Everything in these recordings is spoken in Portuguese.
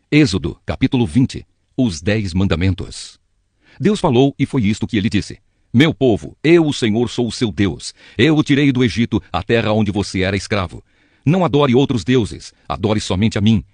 Êxodo, capítulo 20. Os 10 mandamentos. Deus falou e foi isto que ele disse: Meu povo, eu, o Senhor, sou o seu Deus. Eu o tirei do Egito, a terra onde você era escravo. Não adore outros deuses, adore somente a mim.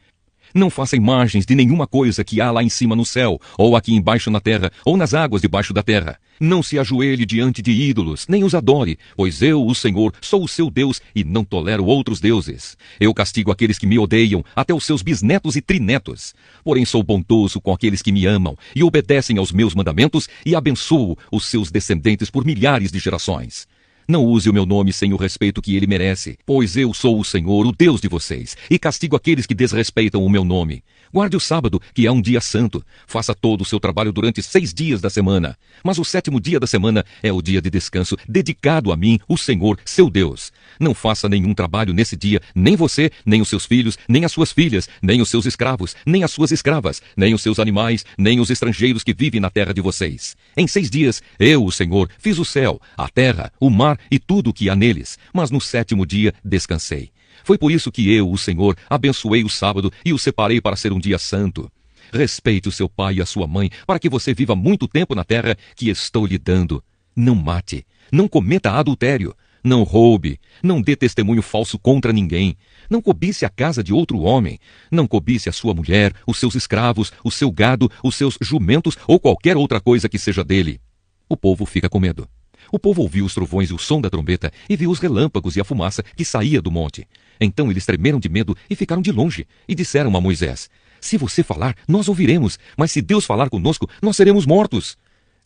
Não faça imagens de nenhuma coisa que há lá em cima no céu, ou aqui embaixo na terra, ou nas águas debaixo da terra. Não se ajoelhe diante de ídolos, nem os adore, pois eu, o Senhor, sou o seu Deus e não tolero outros deuses. Eu castigo aqueles que me odeiam, até os seus bisnetos e trinetos. Porém sou bondoso com aqueles que me amam e obedecem aos meus mandamentos e abençoo os seus descendentes por milhares de gerações. Não use o meu nome sem o respeito que ele merece, pois eu sou o Senhor, o Deus de vocês, e castigo aqueles que desrespeitam o meu nome. Guarde o sábado, que é um dia santo. Faça todo o seu trabalho durante 6 dias da semana. Mas o 7º dia da semana é o dia de descanso, dedicado a mim, o Senhor, seu Deus. Não faça nenhum trabalho nesse dia, nem você, nem os seus filhos, nem as suas filhas, nem os seus escravos, nem as suas escravas, nem os seus animais, nem os estrangeiros que vivem na terra de vocês. Em 6 dias, eu, o Senhor, fiz o céu, a terra, o mar e tudo o que há neles, mas no 7º dia descansei. Foi por isso que eu, o Senhor, abençoei o sábado e o separei para ser um dia santo. Respeite o seu pai e a sua mãe, para que você viva muito tempo na terra que estou lhe dando. Não mate, não cometa adultério, não roube, não dê testemunho falso contra ninguém, não cobice a casa de outro homem, não cobice a sua mulher, os seus escravos, o seu gado, os seus jumentos ou qualquer outra coisa que seja dele. O povo fica com medo. O povo ouviu os trovões e o som da trombeta e viu os relâmpagos e a fumaça que saía do monte. Então eles tremeram de medo e ficaram de longe e disseram a Moisés: Se você falar, nós ouviremos, mas se Deus falar conosco, nós seremos mortos.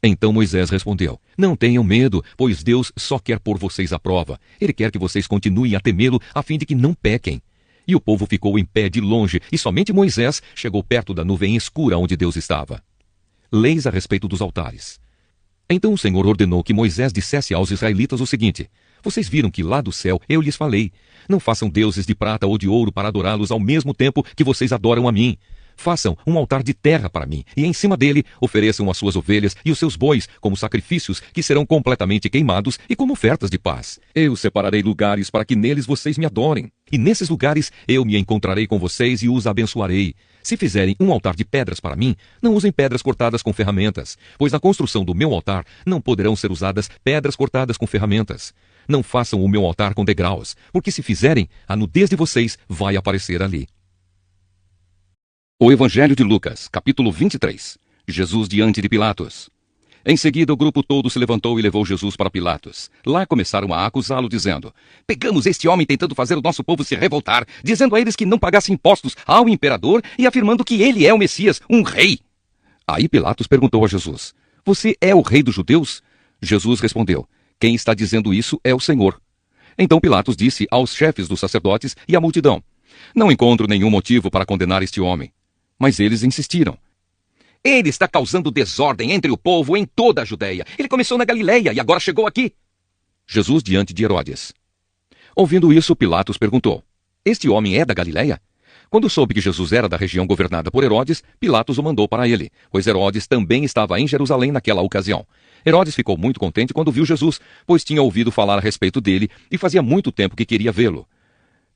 Então Moisés respondeu: Não tenham medo, pois Deus só quer pôr vocês à prova. Ele quer que vocês continuem a temê-lo, a fim de que não pequem. E o povo ficou em pé de longe, e somente Moisés chegou perto da nuvem escura onde Deus estava. Leis a respeito dos altares. Então o Senhor ordenou que Moisés dissesse aos israelitas o seguinte: Vocês viram que lá do céu eu lhes falei. Não façam deuses de prata ou de ouro para adorá-los ao mesmo tempo que vocês adoram a mim. Façam um altar de terra para mim, e em cima dele ofereçam as suas ovelhas e os seus bois como sacrifícios que serão completamente queimados e como ofertas de paz. Eu separarei lugares para que neles vocês me adorem. E nesses lugares eu me encontrarei com vocês e os abençoarei. Se fizerem um altar de pedras para mim, não usem pedras cortadas com ferramentas, pois na construção do meu altar não poderão ser usadas pedras cortadas com ferramentas. Não façam o meu altar com degraus, porque se fizerem, a nudez de vocês vai aparecer ali. O Evangelho de Lucas, capítulo 23. Jesus diante de Pilatos. Em seguida, o grupo todo se levantou e levou Jesus para Pilatos. Lá começaram a acusá-lo, dizendo: Pegamos este homem tentando fazer o nosso povo se revoltar, dizendo a eles que não pagassem impostos ao imperador e afirmando que ele é o Messias, um rei. Aí Pilatos perguntou a Jesus: Você é o rei dos judeus? Jesus respondeu: Quem está dizendo isso é o Senhor. Então Pilatos disse aos chefes dos sacerdotes e à multidão: Não encontro nenhum motivo para condenar este homem. Mas eles insistiram: Ele está causando desordem entre o povo em toda a Judeia. Ele começou na Galileia e agora chegou aqui. Jesus diante de Herodes. Ouvindo isso, Pilatos perguntou: Este homem é da Galileia? Quando soube que Jesus era da região governada por Herodes, Pilatos o mandou para ele, pois Herodes também estava em Jerusalém naquela ocasião. Herodes ficou muito contente quando viu Jesus, pois tinha ouvido falar a respeito dele e fazia muito tempo que queria vê-lo.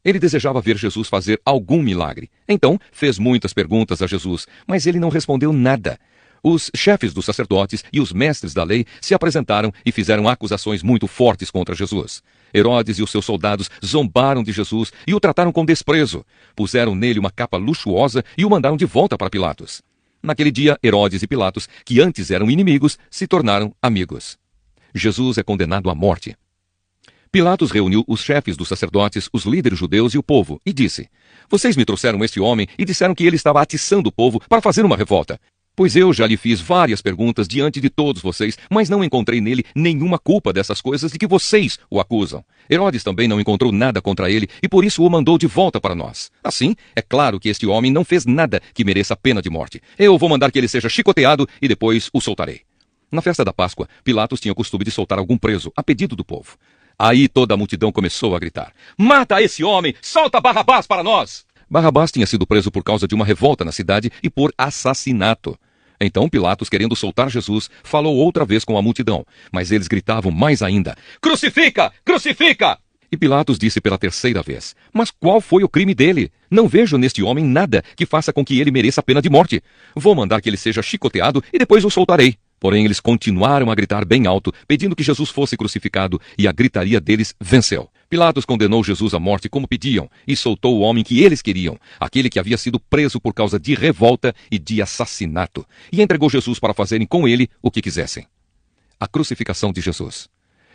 Ele desejava ver Jesus fazer algum milagre. Então, fez muitas perguntas a Jesus, mas ele não respondeu nada. Os chefes dos sacerdotes e os mestres da lei se apresentaram e fizeram acusações muito fortes contra Jesus. Herodes e os seus soldados zombaram de Jesus e o trataram com desprezo. Puseram nele uma capa luxuosa e o mandaram de volta para Pilatos. Naquele dia, Herodes e Pilatos, que antes eram inimigos, se tornaram amigos. Jesus é condenado à morte. Pilatos reuniu os chefes dos sacerdotes, os líderes judeus e o povo, e disse: Vocês me trouxeram este homem e disseram que ele estava atiçando o povo para fazer uma revolta. Pois eu já lhe fiz várias perguntas diante de todos vocês, mas não encontrei nele nenhuma culpa dessas coisas de que vocês o acusam. Herodes também não encontrou nada contra ele e por isso o mandou de volta para nós. Assim, é claro que este homem não fez nada que mereça a pena de morte. Eu vou mandar que ele seja chicoteado e depois o soltarei. Na festa da Páscoa, Pilatos tinha o costume de soltar algum preso, a pedido do povo. Aí toda a multidão começou a gritar: Mata esse homem! Solta Barrabás para nós! Barrabás tinha sido preso por causa de uma revolta na cidade e por assassinato. Então Pilatos, querendo soltar Jesus, falou outra vez com a multidão, mas eles gritavam mais ainda: Crucifica! Crucifica! E Pilatos disse pela terceira vez: Mas qual foi o crime dele? Não vejo neste homem nada que faça com que ele mereça a pena de morte. Vou mandar que ele seja chicoteado e depois o soltarei. Porém, eles continuaram a gritar bem alto, pedindo que Jesus fosse crucificado, e a gritaria deles venceu. Pilatos condenou Jesus à morte como pediam, e soltou o homem que eles queriam, aquele que havia sido preso por causa de revolta e de assassinato, e entregou Jesus para fazerem com ele o que quisessem. A crucificação de Jesus.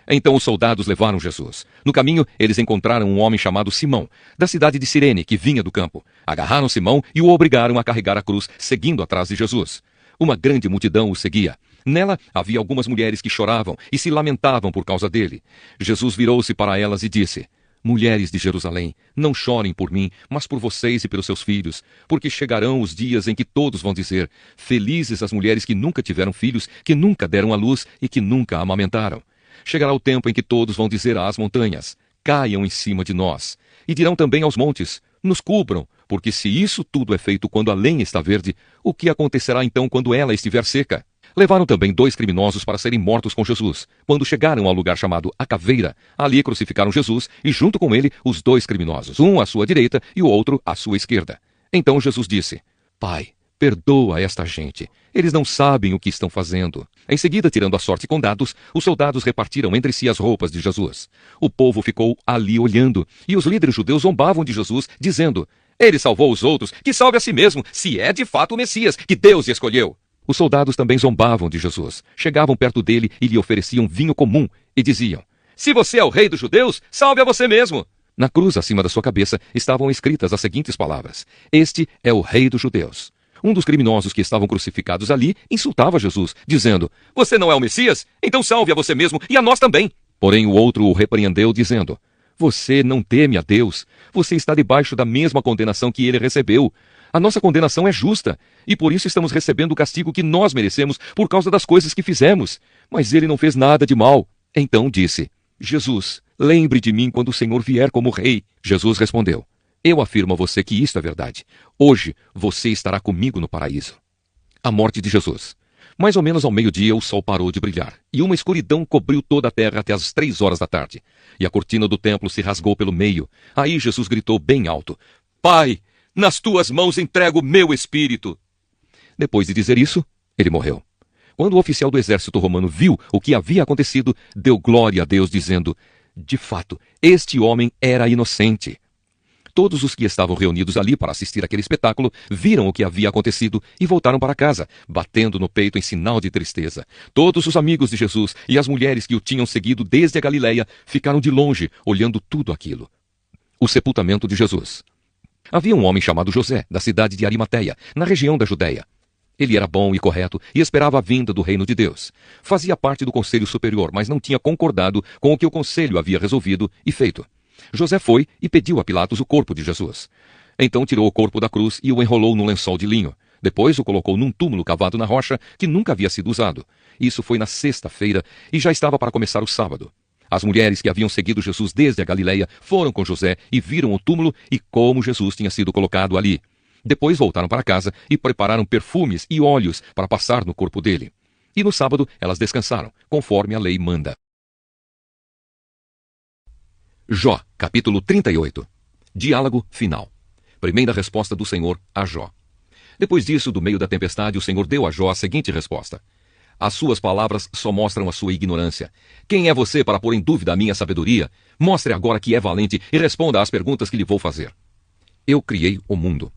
Então os soldados levaram Jesus. No caminho, eles encontraram um homem chamado Simão, da cidade de Cirene, que vinha do campo. Agarraram Simão e o obrigaram a carregar a cruz, seguindo atrás de Jesus. Uma grande multidão o seguia. Nela havia algumas mulheres que choravam e se lamentavam por causa dele. Jesus virou-se para elas e disse: Mulheres de Jerusalém, não chorem por mim, mas por vocês e pelos seus filhos, porque chegarão os dias em que todos vão dizer: Felizes as mulheres que nunca tiveram filhos, que nunca deram à luz e que nunca amamentaram. Chegará o tempo em que todos vão dizer às montanhas: Caiam em cima de nós. E dirão também aos montes: Nos cubram, porque se isso tudo é feito quando a lenha está verde, o que acontecerá então quando ela estiver seca? Levaram também 2 criminosos para serem mortos com Jesus. Quando chegaram ao lugar chamado A Caveira, ali crucificaram Jesus e junto com ele os 2 criminosos, um à sua direita e o outro à sua esquerda. Então Jesus disse: Pai, perdoa esta gente. Eles não sabem o que estão fazendo. Em seguida, tirando a sorte com dados, os soldados repartiram entre si as roupas de Jesus. O povo ficou ali olhando, e os líderes judeus zombavam de Jesus, dizendo: Ele salvou os outros, que salve a si mesmo, se é de fato o Messias, que Deus escolheu. Os soldados também zombavam de Jesus. Chegavam perto dele e lhe ofereciam vinho comum, e diziam: Se você é o rei dos judeus, salve a você mesmo. Na cruz acima da sua cabeça estavam escritas as seguintes palavras: Este é o rei dos judeus. Um dos criminosos que estavam crucificados ali insultava Jesus, dizendo: Você não é o Messias? Então salve a você mesmo e a nós também. Porém o outro o repreendeu, dizendo: Você não teme a Deus. Você está debaixo da mesma condenação que ele recebeu. A nossa condenação é justa, e por isso estamos recebendo o castigo que nós merecemos por causa das coisas que fizemos. Mas ele não fez nada de mal. Então disse: Jesus, lembre de mim quando o Senhor vier como rei. Jesus respondeu: Eu afirmo a você que isto é verdade. Hoje você estará comigo no paraíso. A morte de Jesus. Mais ou menos ao meio-dia o sol parou de brilhar, e uma escuridão cobriu toda a terra até as 3 horas da tarde. E a cortina do templo se rasgou pelo meio. Aí Jesus gritou bem alto: Pai, nas tuas mãos entrego meu espírito. Depois de dizer isso, ele morreu. Quando o oficial do exército romano viu o que havia acontecido, deu glória a Deus, dizendo: De fato, este homem era inocente. Todos os que estavam reunidos ali para assistir aquele espetáculo viram o que havia acontecido e voltaram para casa, batendo no peito em sinal de tristeza. Todos os amigos de Jesus e as mulheres que o tinham seguido desde a Galileia ficaram de longe, olhando tudo aquilo. O sepultamento de Jesus. Havia um homem chamado José, da cidade de Arimateia, na região da Judéia. Ele era bom e correto e esperava a vinda do reino de Deus. Fazia parte do conselho superior, mas não tinha concordado com o que o conselho havia resolvido e feito. José foi e pediu a Pilatos o corpo de Jesus. Então tirou o corpo da cruz e o enrolou num lençol de linho. Depois o colocou num túmulo cavado na rocha que nunca havia sido usado. Isso foi na sexta-feira e já estava para começar o sábado. As mulheres que haviam seguido Jesus desde a Galileia foram com José e viram o túmulo e como Jesus tinha sido colocado ali. Depois voltaram para casa e prepararam perfumes e óleos para passar no corpo dele. E no sábado elas descansaram, conforme a lei manda. Jó, capítulo 38. Diálogo final. Primeira resposta do Senhor a Jó. Depois disso, do meio da tempestade, o Senhor deu a Jó a seguinte resposta: As suas palavras só mostram a sua ignorância. Quem é você para pôr em dúvida a minha sabedoria? Mostre agora que é valente e responda às perguntas que lhe vou fazer. Eu criei o mundo.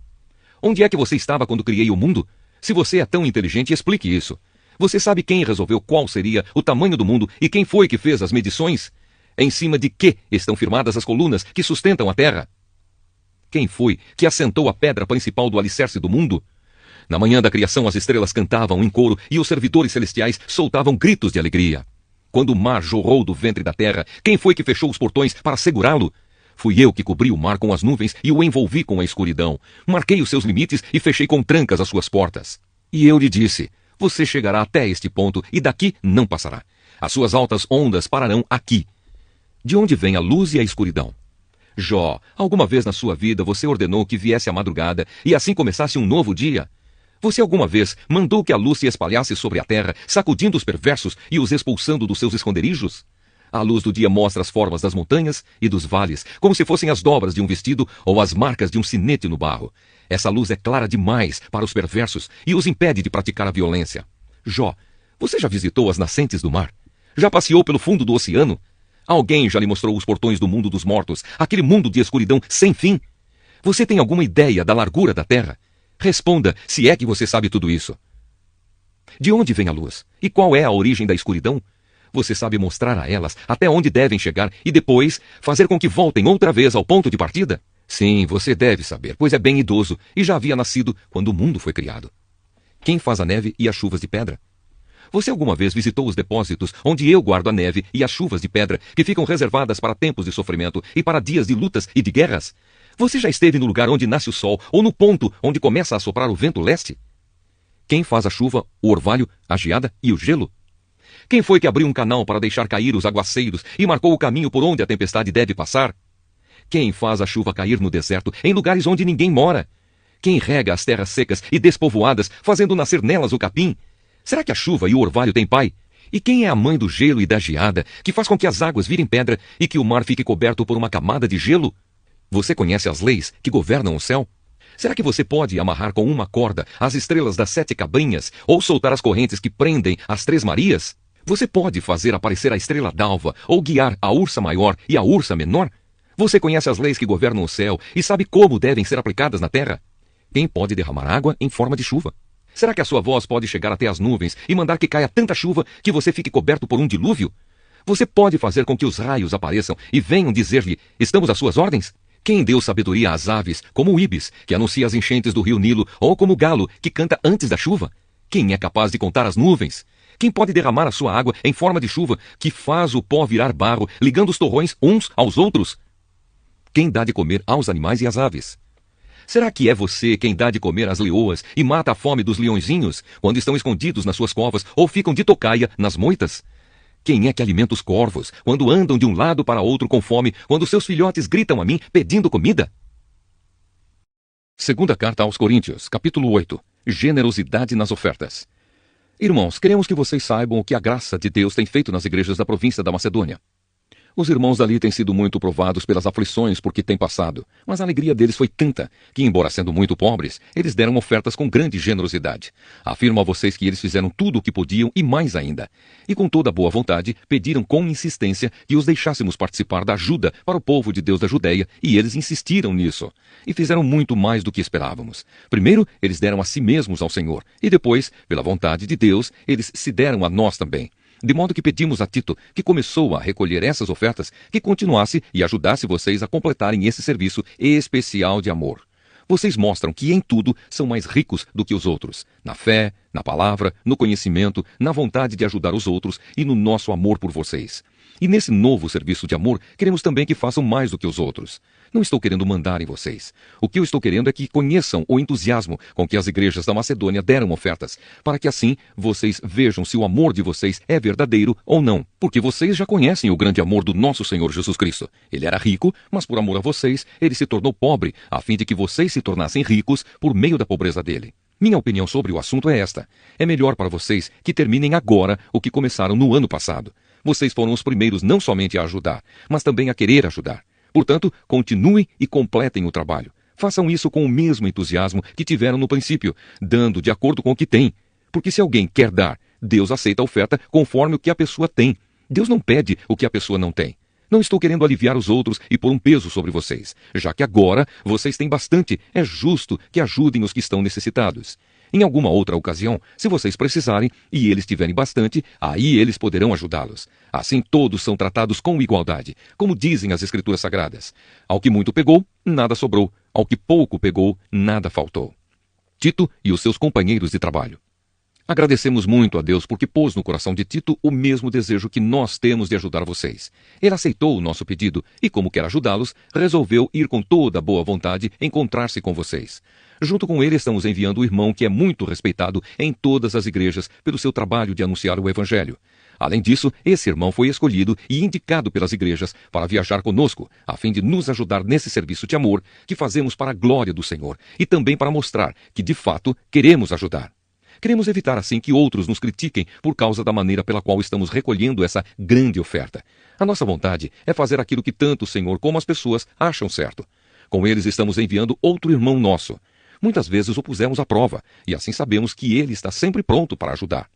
Onde é que você estava quando criei o mundo? Se você é tão inteligente, explique isso. Você sabe quem resolveu qual seria o tamanho do mundo e quem foi que fez as medições? Em cima de que estão firmadas as colunas que sustentam a terra? Quem foi que assentou a pedra principal do alicerce do mundo? Na manhã da criação, as estrelas cantavam em coro e os servidores celestiais soltavam gritos de alegria. Quando o mar jorrou do ventre da terra, quem foi que fechou os portões para segurá-lo? Fui eu que cobri o mar com as nuvens e o envolvi com a escuridão. Marquei os seus limites e fechei com trancas as suas portas. E eu lhe disse: Você chegará até este ponto e daqui não passará. As suas altas ondas pararão aqui. De onde vem a luz e a escuridão? Jó, alguma vez na sua vida você ordenou que viesse a madrugada e assim começasse um novo dia? Você alguma vez mandou que a luz se espalhasse sobre a terra, sacudindo os perversos e os expulsando dos seus esconderijos? A luz do dia mostra as formas das montanhas e dos vales, como se fossem as dobras de um vestido ou as marcas de um sinete no barro. Essa luz é clara demais para os perversos e os impede de praticar a violência. Jó, você já visitou as nascentes do mar? Já passeou pelo fundo do oceano? Alguém já lhe mostrou os portões do mundo dos mortos, aquele mundo de escuridão sem fim? Você tem alguma ideia da largura da terra? Responda, se é que você sabe tudo isso. De onde vem a luz? E qual é a origem da escuridão? Você sabe mostrar a elas até onde devem chegar e depois fazer com que voltem outra vez ao ponto de partida? Sim, você deve saber, pois é bem idoso e já havia nascido quando o mundo foi criado. Quem faz a neve e as chuvas de pedra? Você alguma vez visitou os depósitos onde eu guardo a neve e as chuvas de pedra que ficam reservadas para tempos de sofrimento e para dias de lutas e de guerras? Você já esteve no lugar onde nasce o sol ou no ponto onde começa a soprar o vento leste? Quem faz a chuva, o orvalho, a geada e o gelo? Quem foi que abriu um canal para deixar cair os aguaceiros e marcou o caminho por onde a tempestade deve passar? Quem faz a chuva cair no deserto, em lugares onde ninguém mora? Quem rega as terras secas e despovoadas, fazendo nascer nelas o capim? Será que a chuva e o orvalho têm pai? E quem é a mãe do gelo e da geada, que faz com que as águas virem pedra e que o mar fique coberto por uma camada de gelo? Você conhece as leis que governam o céu? Será que você pode amarrar com uma corda as estrelas das 7 cabinhas ou soltar as correntes que prendem as 3 Marias? Você pode fazer aparecer a estrela d'alva ou guiar a ursa maior e a ursa menor? Você conhece as leis que governam o céu e sabe como devem ser aplicadas na terra? Quem pode derramar água em forma de chuva? Será que a sua voz pode chegar até as nuvens e mandar que caia tanta chuva que você fique coberto por um dilúvio? Você pode fazer com que os raios apareçam e venham dizer-lhe, estamos às suas ordens? Quem deu sabedoria às aves, como o íbis, que anuncia as enchentes do rio Nilo, ou como o galo, que canta antes da chuva? Quem é capaz de contar as nuvens? Quem pode derramar a sua água em forma de chuva, que faz o pó virar barro, ligando os torrões uns aos outros? Quem dá de comer aos animais e às aves? Será que é você quem dá de comer às leoas e mata a fome dos leõezinhos, quando estão escondidos nas suas covas ou ficam de tocaia nas moitas? Quem é que alimenta os corvos, quando andam de um lado para outro com fome, quando seus filhotes gritam a mim pedindo comida? Segunda carta aos Coríntios, capítulo 8. Generosidade nas ofertas. Irmãos, queremos que vocês saibam o que a graça de Deus tem feito nas igrejas da província da Macedônia. Os irmãos dali têm sido muito provados pelas aflições por que têm passado, mas a alegria deles foi tanta que, embora sendo muito pobres, eles deram ofertas com grande generosidade. Afirmo a vocês que eles fizeram tudo o que podiam e mais ainda. E com toda boa vontade, pediram com insistência que os deixássemos participar da ajuda para o povo de Deus da Judéia, e eles insistiram nisso. E fizeram muito mais do que esperávamos. Primeiro, eles deram a si mesmos ao Senhor, e depois, pela vontade de Deus, eles se deram a nós também. De modo que pedimos a Tito, que começou a recolher essas ofertas, que continuasse e ajudasse vocês a completarem esse serviço especial de amor. Vocês mostram que em tudo são mais ricos do que os outros, na fé, na palavra, no conhecimento, na vontade de ajudar os outros e no nosso amor por vocês. E nesse novo serviço de amor, queremos também que façam mais do que os outros. Não estou querendo mandar em vocês. O que eu estou querendo é que conheçam o entusiasmo com que as igrejas da Macedônia deram ofertas, para que assim vocês vejam se o amor de vocês é verdadeiro ou não. Porque vocês já conhecem o grande amor do nosso Senhor Jesus Cristo. Ele era rico, mas por amor a vocês, ele se tornou pobre, a fim de que vocês se tornassem ricos por meio da pobreza dele. Minha opinião sobre o assunto é esta. É melhor para vocês que terminem agora o que começaram no ano passado. Vocês foram os primeiros não somente a ajudar, mas também a querer ajudar. Portanto, continuem e completem o trabalho. Façam isso com o mesmo entusiasmo que tiveram no princípio, dando de acordo com o que têm. Porque se alguém quer dar, Deus aceita a oferta conforme o que a pessoa tem. Deus não pede o que a pessoa não tem. Não estou querendo aliviar os outros e pôr um peso sobre vocês, já que agora vocês têm bastante, é justo que ajudem os que estão necessitados. Em alguma outra ocasião, se vocês precisarem e eles tiverem bastante, aí eles poderão ajudá-los. Assim todos são tratados com igualdade, como dizem as Escrituras Sagradas. Ao que muito pegou, nada sobrou. Ao que pouco pegou, nada faltou. Tito e os seus companheiros de trabalho. Agradecemos muito a Deus porque pôs no coração de Tito o mesmo desejo que nós temos de ajudar vocês. Ele aceitou o nosso pedido e, como quer ajudá-los, resolveu ir com toda a boa vontade encontrar-se com vocês. Junto com ele estamos enviando o irmão que é muito respeitado em todas as igrejas pelo seu trabalho de anunciar o Evangelho. Além disso, esse irmão foi escolhido e indicado pelas igrejas para viajar conosco, a fim de nos ajudar nesse serviço de amor que fazemos para a glória do Senhor e também para mostrar que, de fato, queremos ajudar. Queremos evitar assim que outros nos critiquem por causa da maneira pela qual estamos recolhendo essa grande oferta. A nossa vontade é fazer aquilo que tanto o Senhor como as pessoas acham certo. Com eles estamos enviando outro irmão nosso. Muitas vezes o pusemos à prova, e assim sabemos que ele está sempre pronto para ajudar.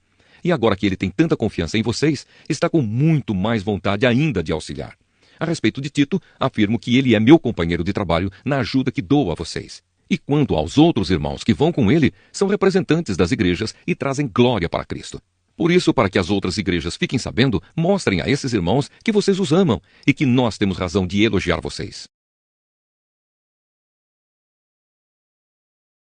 E agora que ele tem tanta confiança em vocês, está com muito mais vontade ainda de auxiliar. A respeito de Tito, afirmo que ele é meu companheiro de trabalho na ajuda que dou a vocês. E quanto aos outros irmãos que vão com ele, são representantes das igrejas e trazem glória para Cristo. Por isso, para que as outras igrejas fiquem sabendo, mostrem a esses irmãos que vocês os amam e que nós temos razão de elogiar vocês.